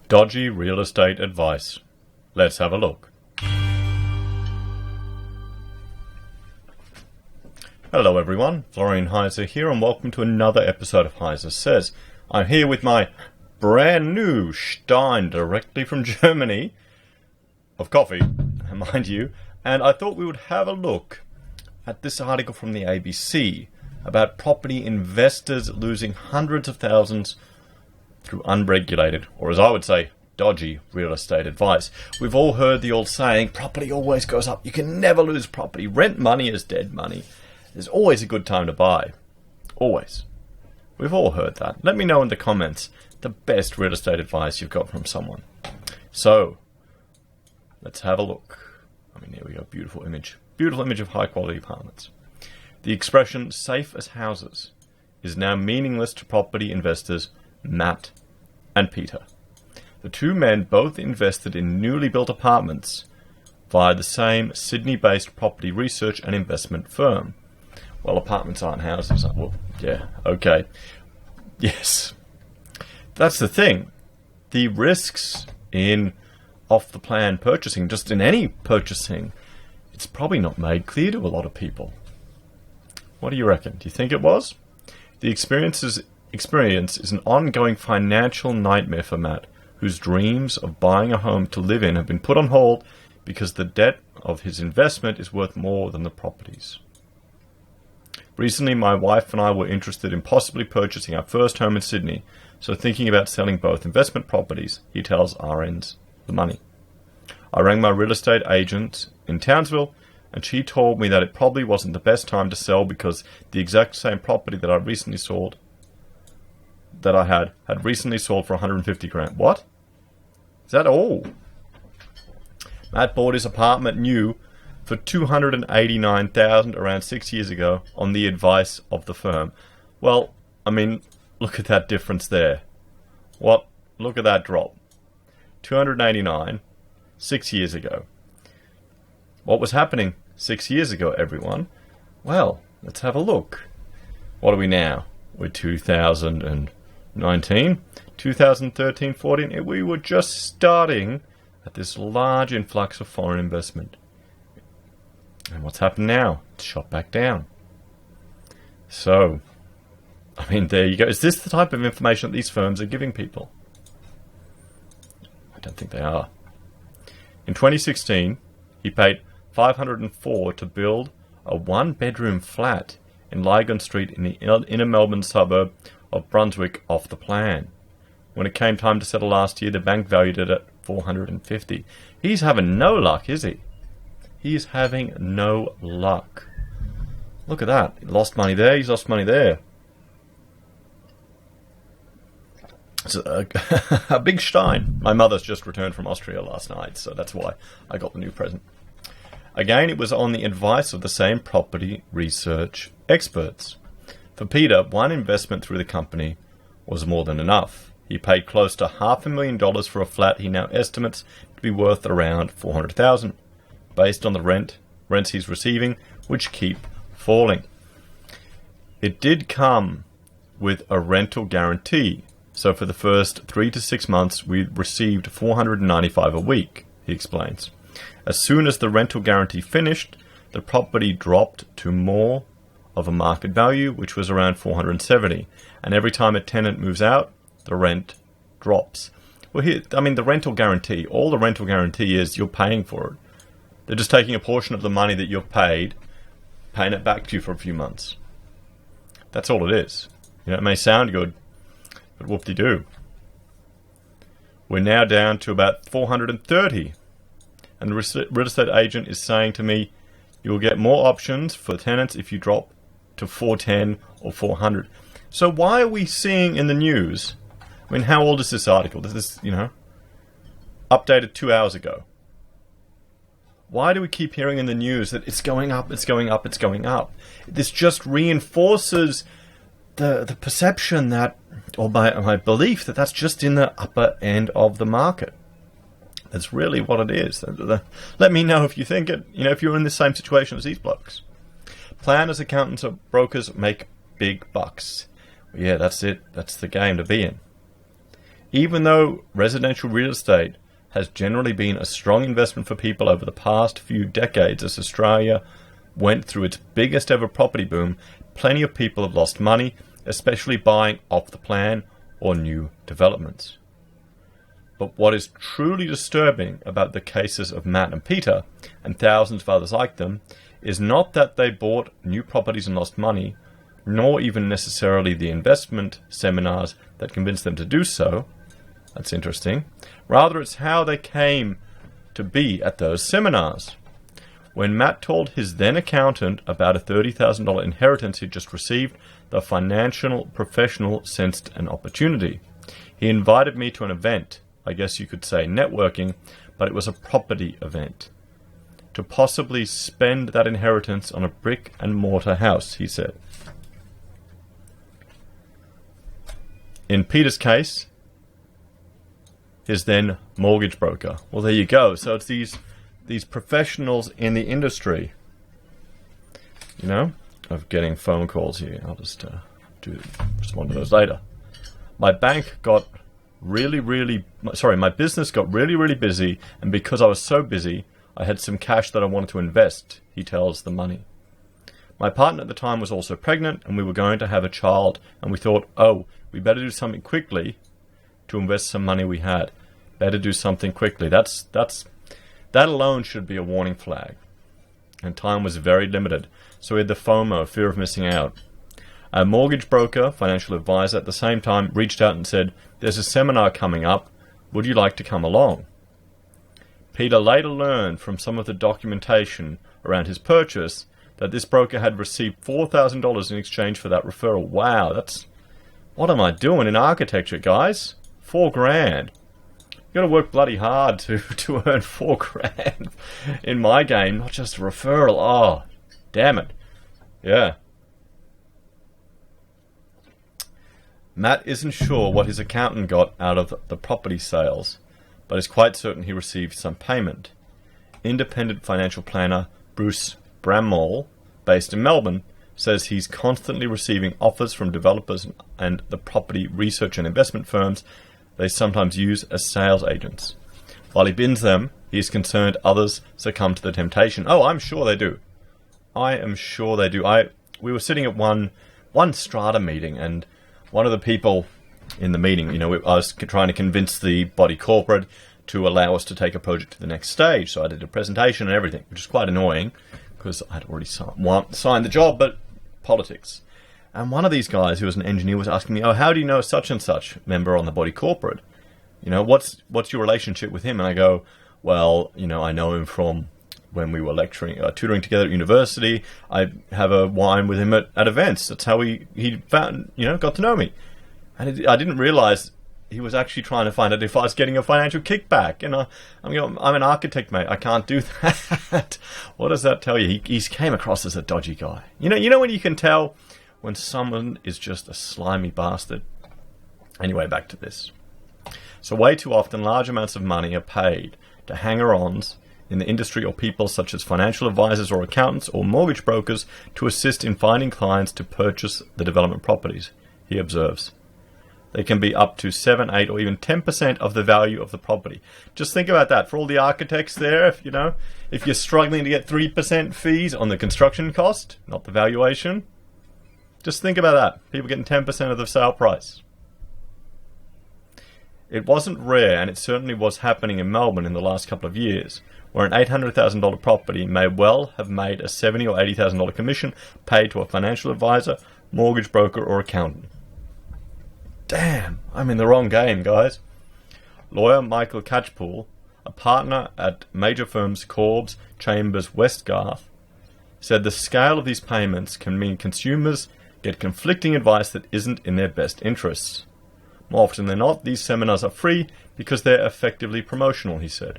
Dodgy real estate advice. Let's have a look. Hello everyone, Florian Heise here and welcome to another episode of Heise Says. I'm here with my brand new Stein directly from Germany of coffee, mind you, and I thought we would have a look at this article from the ABC about property investors losing hundreds of thousands through unregulated, or as I would say, dodgy real estate advice. We've all heard the old saying, property always goes up. You can never lose property. Rent money is dead money. There's always a good time to buy. Always. We've all heard that. Let me know in the comments the best real estate advice you've got from someone. So, let's have a look. I mean, here we go. Beautiful image. Beautiful image of high quality apartments. The expression safe as houses is now meaningless to property investors Matt and Peter. The two men both invested in newly built apartments via the same Sydney-based property research and investment firm. Well, apartments aren't houses. Well, yeah, okay. Yes. That's the thing. The risks in off-the-plan purchasing, just in any purchasing, it's probably not made clear to a lot of people. What do you reckon? Do you think it was? The experience is an ongoing financial nightmare for Matt, whose dreams of buying a home to live in have been put on hold because the debt of his investment is worth more than the properties. Recently, my wife and I were interested in possibly purchasing our first home in Sydney, so thinking about selling both investment properties, he tells RNs the money. I rang my real estate agent in Townsville, and she told me that it probably wasn't the best time to sell because the exact same property that I recently sold had recently sold for 150 grand. What? Is that all? Matt bought his apartment new for $289,000 around 6 years ago on the advice of the firm. Well, I mean, look at that difference there. What? Look at that drop. 289, 6 years ago. What was happening 6 years ago, everyone? Well, let's have a look. What are we now? We're 2019, 2013, 14. We were just starting at this large influx of foreign investment. And what's happened now? It's shot back down. So, I mean, there you go. Is this the type of information that these firms are giving people? I don't think they are. In 2016, he paid $504 to build a one-bedroom flat in Lygon Street in the inner Melbourne suburb of Brunswick off the plan. When it came time to settle last year, the bank valued it at $450. He's having no luck, is he? He's having no luck. Look at that. He lost money there, he's lost money there. It's a big Stein. My mother's just returned from Austria last night, so that's why I got the new present. Again, it was on the advice of the same property research experts. For Peter, one investment through the company was more than enough. He paid close to $500,000 for a flat he now estimates to be worth around $400,000, based on the rents he's receiving, which keep falling. It did come with a rental guarantee, so for the first 3 to 6 months we received $495 a week, he explains. As soon as the rental guarantee finished, the property dropped to more of a market value, which was around $470, and every time a tenant moves out, the rent drops. Well, here, I mean, the rental guarantee, all the rental guarantee is you're paying for it. They're just taking a portion of the money that you've paid, paying it back to you for a few months. That's all it is. You know, it may sound good, but whoop-de-doo. We're now down to about $430. And the real estate agent is saying to me, you'll get more options for tenants if you drop to $410 or $400. So why are we seeing in the news, I mean, how old is this article? This is, updated 2 hours ago. Why do we keep hearing in the news that it's going up, it's going up, it's going up? This just reinforces the perception that, or my belief that that's just in the upper end of the market. That's really what it is. Let me know if you think it, if you're in the same situation as these blokes. Planners, accountants, or brokers make big bucks. Yeah, that's it. That's the game to be in. Even though residential real estate has generally been a strong investment for people over the past few decades as Australia went through its biggest ever property boom, plenty of people have lost money, especially buying off the plan or new developments. But what is truly disturbing about the cases of Matt and Peter, and thousands of others like them, is not that they bought new properties and lost money, nor even necessarily the investment seminars that convinced them to do so. That's interesting. Rather, it's how they came to be at those seminars. When Matt told his then accountant about a $30,000 inheritance he'd just received, the financial professional sensed an opportunity. He invited me to an event, I guess you could say networking, but it was a property event, to possibly spend that inheritance on a brick and mortar house, he said. In Peter's case, his then mortgage broker. Well, there you go. So it's these professionals in the industry, you know, of getting phone calls here. I'll just respond to those later. My business got really, really busy, and because I was so busy, I had some cash that I wanted to invest, he tells The Money. My partner at the time was also pregnant, and we were going to have a child, and we thought, we better do something quickly to invest some money we had. Better do something quickly. That alone should be a warning flag. And time was very limited, so we had the FOMO, fear of missing out. Our mortgage broker, financial advisor, at the same time reached out and said, there's a seminar coming up. Would you like to come along? Peter later learned from some of the documentation around his purchase that this broker had received $4,000 in exchange for that referral. Wow, what am I doing in architecture, guys? $4,000. You got to work bloody hard to earn $4,000 in my game, not just a referral. Oh, damn it. Yeah. Matt isn't sure what his accountant got out of the property sales, but is quite certain he received some payment. Independent financial planner Bruce Bramall, based in Melbourne, says he's constantly receiving offers from developers and the property research and investment firms they sometimes use as sales agents. While he bins them, he is concerned others succumb to the temptation. Oh, I'm sure they do. I am sure they do. We were sitting at one strata meeting, and one of the people in the meeting, I was trying to convince the body corporate to allow us to take a project to the next stage. So I did a presentation and everything, which is quite annoying because I'd already signed the job, but politics. And one of these guys who was an engineer was asking me, how do you know such and such member on the body corporate? What's your relationship with him? And I go, well, I know him from when we were tutoring together at university. I have a wine with him at events. That's how he found, got to know me. And I didn't realize he was actually trying to find out if I was getting a financial kickback. And I'm an architect, mate. I can't do that. What does that tell you? He came across as a dodgy guy. You know when you can tell when someone is just a slimy bastard? Anyway, back to this. So way too often, large amounts of money are paid to hanger-ons in the industry or people such as financial advisors or accountants or mortgage brokers to assist in finding clients to purchase the development properties, he observes. They can be up to 7, 8, or even 10% of the value of the property. Just think about that. For all the architects there, if you're struggling to get 3% fees on the construction cost, not the valuation, just think about that. People getting 10% of the sale price. It wasn't rare, and it certainly was happening in Melbourne in the last couple of years, where an $800,000 property may well have made a $70,000 or $80,000 commission paid to a financial advisor, mortgage broker, or accountant. Damn, I'm in the wrong game, guys. Lawyer Michael Catchpool, a partner at major firms Corbs, Chambers, Westgarth, said the scale of these payments can mean consumers get conflicting advice that isn't in their best interests. More often than not, these seminars are free because they're effectively promotional, he said.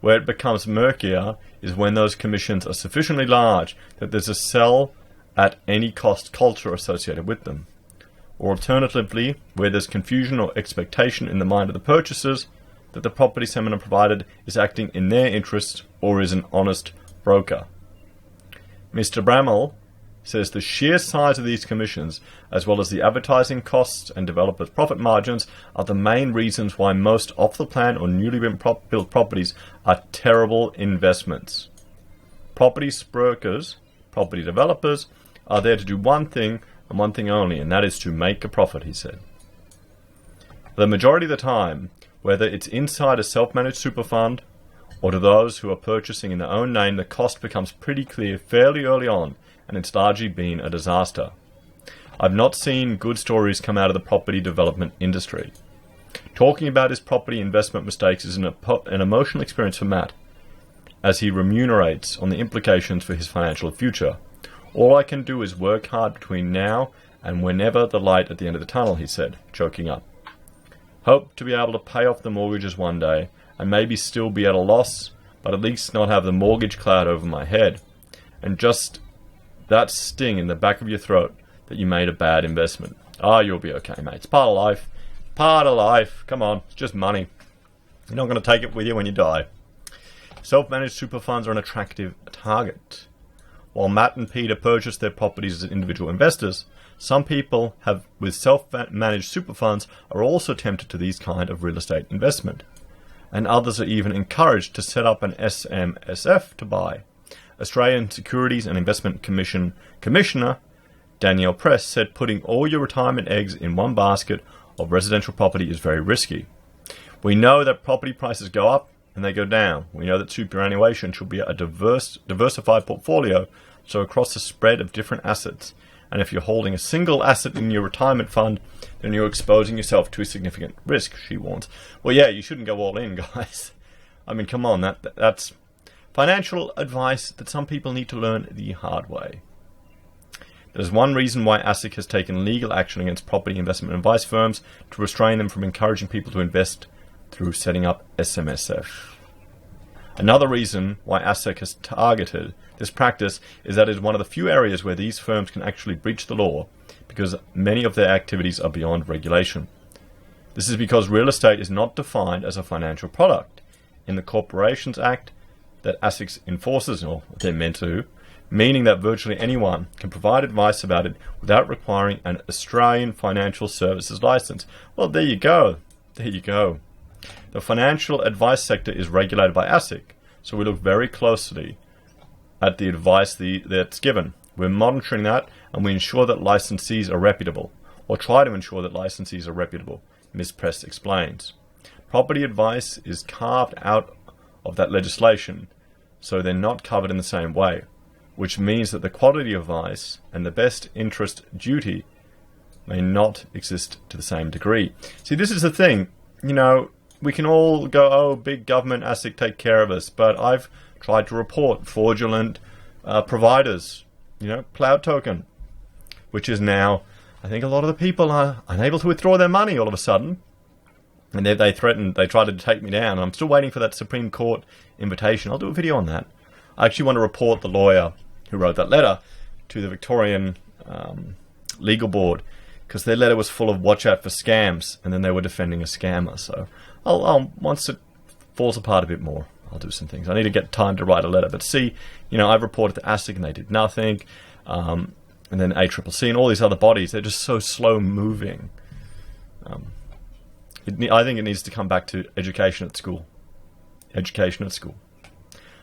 Where it becomes murkier is when those commissions are sufficiently large that there's a sell at any cost culture associated with them. Or alternatively, where there's confusion or expectation in the mind of the purchasers that the property seminar provided is acting in their interests or is an honest broker. Mr. Bramall says the sheer size of these commissions, as well as the advertising costs and developers' profit margins, are the main reasons why most off-the-plan or newly built properties are terrible investments. Property brokers, property developers, are there to do one thing and one thing only, and that is to make a profit, he said. The majority of the time, whether it's inside a self-managed super fund or to those who are purchasing in their own name, the cost becomes pretty clear fairly early on, and it's largely been a disaster. I've not seen good stories come out of the property development industry. Talking about his property investment mistakes is an emotional experience for Matt, as he ruminates on the implications for his financial future. All I can do is work hard between now and whenever the light at the end of the tunnel, he said, choking up. Hope to be able to pay off the mortgages one day, and maybe still be at a loss, but at least not have the mortgage cloud over my head. And just that sting in the back of your throat that you made a bad investment. You'll be okay, mate. It's part of life. Part of life. Come on, it's just money. You're not going to take it with you when you die. Self-managed super funds are an attractive target. While Matt and Peter purchased their properties as individual investors, some people with self-managed super funds are also tempted to these kind of real estate investment. And others are even encouraged to set up an SMSF to buy. Australian Securities and Investment Commissioner Danielle Press said putting all your retirement eggs in one basket of residential property is very risky. We know that property prices go up and they go down. We know that superannuation should be a diversified portfolio, so across a spread of different assets. And if you're holding a single asset in your retirement fund, then you're exposing yourself to a significant risk, she warns. Well, yeah, you shouldn't go all in, guys. I mean, come on, that's financial advice that some people need to learn the hard way. There's one reason why ASIC has taken legal action against property investment advice firms to restrain them from encouraging people to invest through setting up SMSF. Another reason why ASIC has targeted this practice is that it is one of the few areas where these firms can actually breach the law because many of their activities are beyond regulation. This is because real estate is not defined as a financial product. In the Corporations Act that ASIC enforces, or they're meant to, meaning that virtually anyone can provide advice about it without requiring an Australian financial services license. Well, there you go. There you go. The financial advice sector is regulated by ASIC, so we look very closely at the advice that's given. We're monitoring that, and we ensure that licensees are reputable, or try to ensure that licensees are reputable, Ms. Press explains. Property advice is carved out of that legislation, so they're not covered in the same way, which means that the quality of advice and the best interest duty may not exist to the same degree. See, this is the thing, we can all go, big government, ASIC, take care of us, but I've tried to report fraudulent providers, Cloud Token, which is now, I think a lot of the people are unable to withdraw their money all of a sudden. And they threatened, they tried to take me down. And I'm still waiting for that Supreme Court invitation. I'll do a video on that. I actually want to report the lawyer who wrote that letter to the Victorian Legal Board, because their letter was full of watch out for scams, and then they were defending a scammer. So I'll once it falls apart a bit more, I'll do some things. I need to get time to write a letter. But see, I've reported to ASIC and they did nothing. And then ACCC and all these other bodies, they're just so slow moving. I think it needs to come back to education at school. Education at school.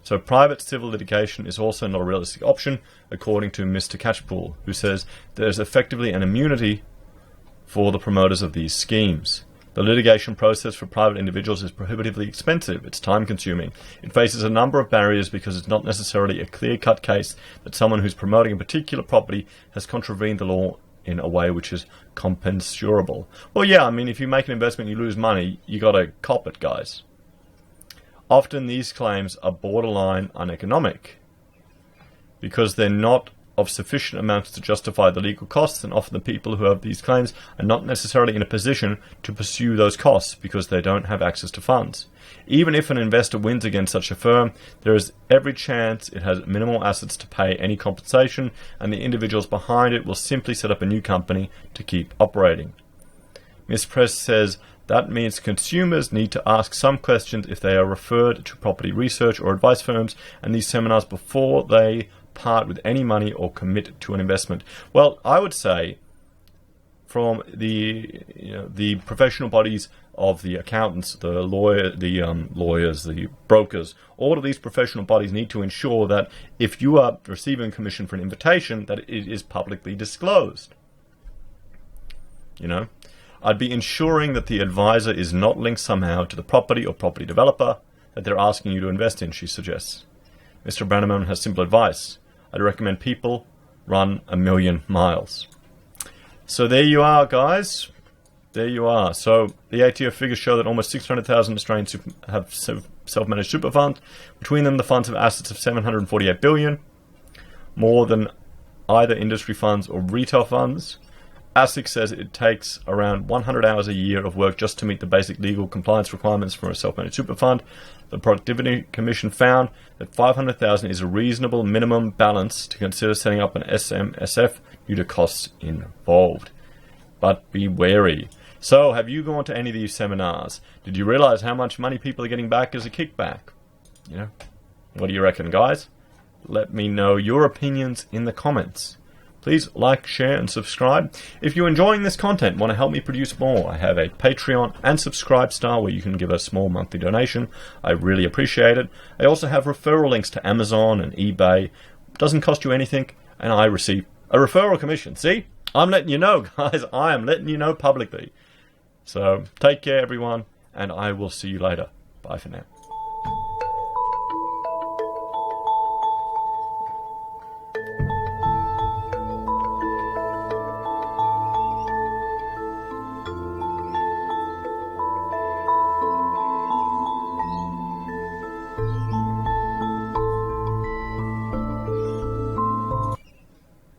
So private civil litigation is also not a realistic option, according to Mr. Catchpool, who says there's effectively an immunity for the promoters of these schemes. The litigation process for private individuals is prohibitively expensive. It's time-consuming. It faces a number of barriers because it's not necessarily a clear-cut case that someone who's promoting a particular property has contravened the law in a way which is compensable. Well, yeah, if you make an investment, you lose money, you got to cop it, guys. Often these claims are borderline uneconomic because they're not of sufficient amounts to justify the legal costs, and often the people who have these claims are not necessarily in a position to pursue those costs because they don't have access to funds. Even if an investor wins against such a firm, there is every chance it has minimal assets to pay any compensation, and the individuals behind it will simply set up a new company to keep operating. Ms. Press says that means consumers need to ask some questions if they are referred to property research or advice firms and these seminars before they part with any money or commit to an investment. Well, I would say from the professional bodies of the accountants, the lawyers, the brokers, all of these professional bodies need to ensure that if you are receiving commission for an invitation, that it is publicly disclosed. I'd be ensuring that the advisor is not linked somehow to the property or property developer that they're asking you to invest in, she suggests. Mr. Brannaman has simple advice. I'd recommend people run 1,000,000 miles. So there you are, guys. There you are. So the ATO figures show that almost 600,000 Australians have self-managed super funds. Between them, the funds have assets of 748 billion, more than either industry funds or retail funds. ASIC says it takes around 100 hours a year of work just to meet the basic legal compliance requirements for a self-managed super fund. The Productivity Commission found that 500,000 is a reasonable minimum balance to consider setting up an SMSF due to costs involved. But be wary. So, have you gone to any of these seminars? Did you realize how much money people are getting back as a kickback? What do you reckon, guys? Let me know your opinions in the comments. Please like, share, and subscribe. If you're enjoying this content, want to help me produce more, I have a Patreon and Subscribe Star where you can give a small monthly donation. I really appreciate it. I also have referral links to Amazon and eBay. It doesn't cost you anything, and I receive a referral commission. See? I'm letting you know, guys. I am letting you know publicly. So, take care, everyone, and I will see you later. Bye for now.